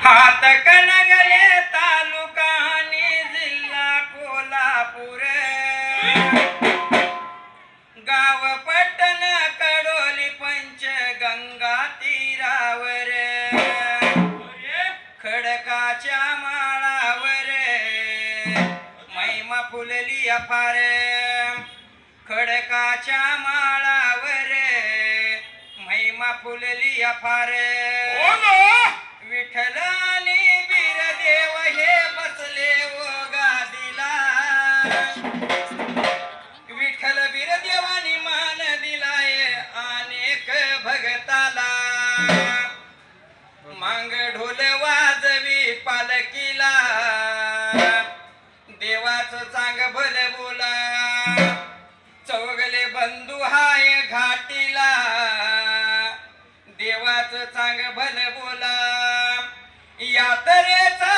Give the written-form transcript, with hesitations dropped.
हात कणगले तालुका आणि जिल्हा कोल्हापूर गाव पटण कडोली पंचगंगा तीरावर खडकाच्या माळावर महिमा फुलली अफार खडकाच्या माळावर महिमा फुलली अफार विठ्ठल आणि बीरदेव हे बसले ओ गादीला विठ्ठल बीरदेवानी मान दिलाय अनेक भगताला मांग ढोल वाजवी पालकीला देवाचं चांग भल बोला चौगले बंधू हाय घाटीला देवाचं चांग भल बोला यात्रेचा